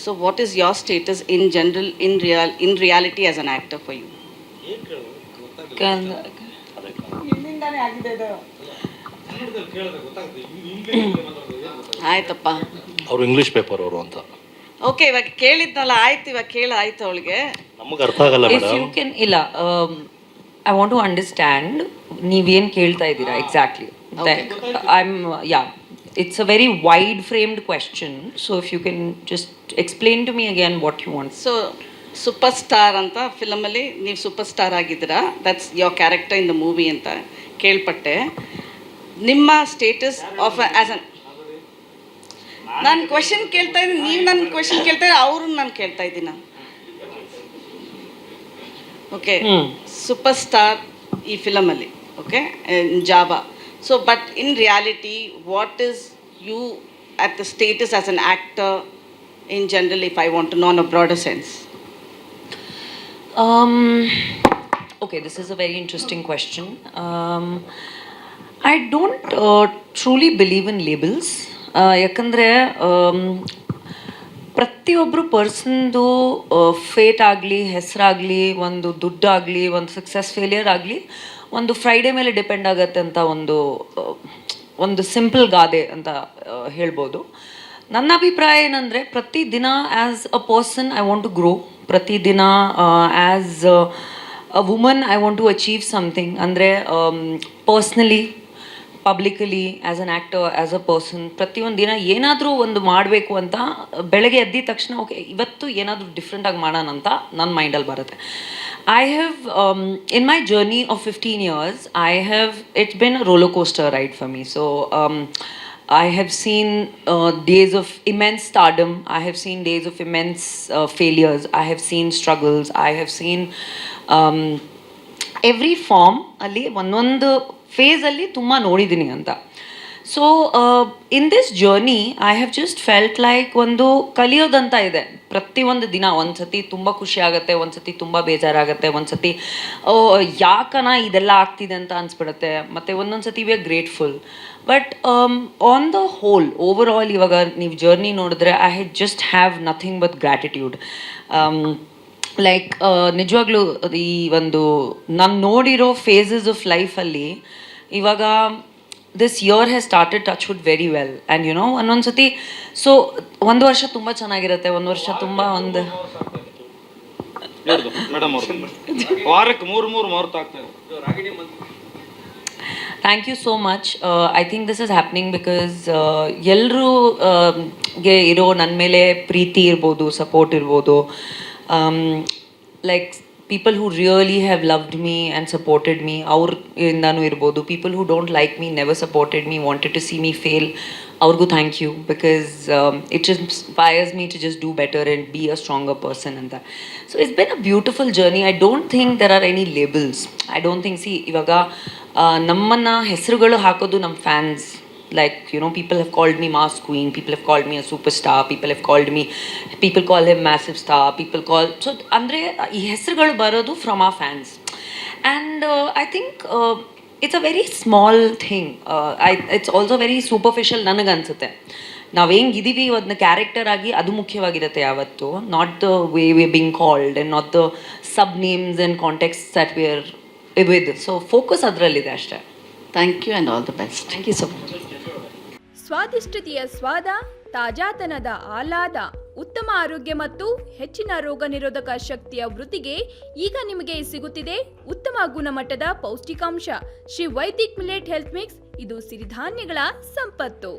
So what is your status in general, in reality as an actor for you? ಆಯ್ತಪ್ಪ, ಅವರು English paper ಅವರು ಅಂತ. Okay, ಇವಾಗ ಕೇಳಿದ್ನಲ್ಲ, ಆಯ್ತು, ಇವಾಗ ಆಯ್ತು ಅವಳಿಗೆ. ನಮಗೆ ಅರ್ಥ ಆಗಲ್ಲ ಇಫ್ ಯು ಕ್ಯಾನ್, ಇಲ್ಲ, ಐ ವಾಂಟ್ ಟು ಅಂಡರ್ಸ್ಟ್ಯಾಂಡ್ ನೀವೇನು ಕೇಳ್ತಾ ಇದ್ದೀರಾ exactly. It's a very wide framed question, so if you can just explain to me again what you want. So super star ಅಂತ ಫಿಲಮಲ್ಲಿ ನೀವು ಸೂಪರ್ ಸ್ಟಾರ್ ಆಗಿದ್ದೀರಾ, that's your character in the movie ಅಂತ ಕೇಳ್ಪಟ್ಟೆ. ನಿಮ್ಮ status of as an, ನಾನು question ಕೇಳ್ತಾ ಇದ್ದೀನಿ, ನೀವು ನನ್ನ ಕ್ವೆಶನ್ ಕೇಳ್ತಾ ಇದ್ದೀರಾ, ಅವ್ರನ್ನ ನಾನು ಕೇಳ್ತಾ ಇದ್ದೀನ. ಓಕೆ, ಸೂಪರ್ ಸ್ಟಾರ್ ಈ ಫಿಲಮಲ್ಲಿ, okay, ಜಾಬಾ. So, but in reality, what is you at the status as an actor in general, if I want to know in a broader sense? Okay, this is a very interesting question. I don't truly believe in labels. ಯಾಕಂದರೆ ಪ್ರತಿಯೊಬ್ಬರು ಪರ್ಸನ್ದು fate ಆಗಲಿ, ಹೆಸರಾಗಲಿ, ಒಂದು ದುಡ್ಡಾಗಲಿ, ಒಂದು success failure ಆಗಲಿ, ಒಂದು Friday ಮೇಲೆ depend ಆಗುತ್ತೆ ಅಂತ ಒಂದು ಸಿಂಪಲ್ ಗಾದೆ ಅಂತ ಹೇಳ್ಬೋದು. ನನ್ನ ಅಭಿಪ್ರಾಯ ಏನಂದರೆ, ಪ್ರತಿದಿನ as a person I want to grow, ಪ್ರತಿದಿನ as a woman I want to achieve something. ಅಂದರೆ personally, publicly, as an actor, as a person, ಪ್ರತಿಯೊಂದು ದಿನ ಏನಾದರೂ ಒಂದು ಮಾಡಬೇಕು ಅಂತ ಬೆಳಗ್ಗೆ ಎದ್ದಿದ ತಕ್ಷಣ ಓಕೆ ಇವತ್ತು ಏನಾದರೂ ಡಿಫ್ರೆಂಟಾಗಿ ಮಾಡೋಣ ಅಂತ ನನ್ನ ಮೈಂಡಲ್ಲಿ ಬರುತ್ತೆ. I have, in my journey of 15 years, it's been a roller coaster ride for me. So, I have seen days of immense stardom. I have seen days of immense failures. I have seen struggles. I have seen every form. ಅಲ್ಲಿ ಒಂದೊಂದು ಫೇಸಲ್ಲಿ ತುಂಬ ನೋಡಿದ್ದೀನಿ ಅಂತ. So in this journey I have just felt like ಒಂದು ಕಲಿಯೋದಂತ ಇದೆ. ಪ್ರತಿಯೊಂದು ದಿನ ಒಂದು ಸತಿ ತುಂಬ ಖುಷಿ ಆಗುತ್ತೆ, ಒಂದು ಸತಿ ತುಂಬ ಬೇಜಾರಾಗುತ್ತೆ, ಒಂದು ಸತಿ ಯಾಕನ ಇದೆಲ್ಲ ಆಗ್ತಿದೆ ಅಂತ ಅನಿಸ್ಬಿಡುತ್ತೆ, ಮತ್ತು ಒಂದೊಂದು ಸತಿ we are grateful. But on the whole overall ಇವಾಗ ನೀವು ಜರ್ನಿ ನೋಡಿದ್ರೆ I just have nothing but gratitude. Like ನಿಜವಾಗ್ಲೂ ಈ ಒಂದು ನಾನು ನೋಡಿರೋ ಫೇಸಸ್ ಆಫ್ ಲೈಫಲ್ಲಿ ಇವಾಗ this year has started touchwood very well. And you know, ಒಂದೊಂದು ಸತಿ ಸೊ ಒಂದು ವರ್ಷ ತುಂಬ ಚೆನ್ನಾಗಿರುತ್ತೆ, ಒಂದು ವರ್ಷ ತುಂಬ ಒಂದು ವಾರಕ್ಕೆ ಮೂರು ಮುಹೂರ್ತ ಆಗ್ತದೆ. Thank you so much. I think this is happening because ಎಲ್ಲರೂ ಗೆ ಇರೋ ನನ್ನ ಮೇಲೆ ಪ್ರೀತಿ ಇರ್ಬೋದು, ಸಪೋರ್ಟ್ ಇರ್ಬೋದು, like people who really have loved me and supported me, ಅವ್ರಿಂದನೂ ಇರ್ಬೋದು. people who don't like me, never supported me, wanted to see me fail, ಅವ್ರಿಗೂ thank you, because it inspires me to just do better and be a stronger person and that. So it's been a beautiful journey. I don't think there are any labels. I don't think, see, ಇವಾಗ ನಮ್ಮನ್ನು ಹೆಸರುಗಳು ಹಾಕೋದು ನಮ್ಮ fans. Like, you know, people have called me Mass Queen, people have called me a superstar, people call him massive star, so andre ee hesarugalu barodu from our fans. And I think it's a very small thing. It's also very superficial ನನಗೆ ಅನ್ಸುತ್ತೆ. ನಾವು ಹೆಂಗಿದ್ದೀವಿ ಅದನ್ನ character ಆಗಿ ಅದು ಮುಖ್ಯವಾಗಿರುತ್ತೆ ಯಾವತ್ತು, not the way we being called and not the sub names and context that we are with. So focus ಅದರಲ್ಲಿದೆ ಅಷ್ಟೇ. Thank you and all the best. Thank you so much. ಸ್ವಾದಿಷ್ಟತೆಯ ಸ್ವಾದ, ತಾಜಾತನದ ಆಹ್ಲಾದ, ಉತ್ತಮ ಆರೋಗ್ಯ ಮತ್ತು ಹೆಚ್ಚಿನ ರೋಗ ನಿರೋಧಕ ಶಕ್ತಿಯ ವೃದ್ಧಿಗೆ ಈಗ ನಿಮಗೆ ಸಿಗುತ್ತಿದೆ ಉತ್ತಮ ಗುಣಮಟ್ಟದ ಪೌಷ್ಟಿಕಾಂಶ. Shri Vaidik millet health mix, ಇದು ಸಿರಿಧಾನ್ಯಗಳ ಸಂಪತ್ತು.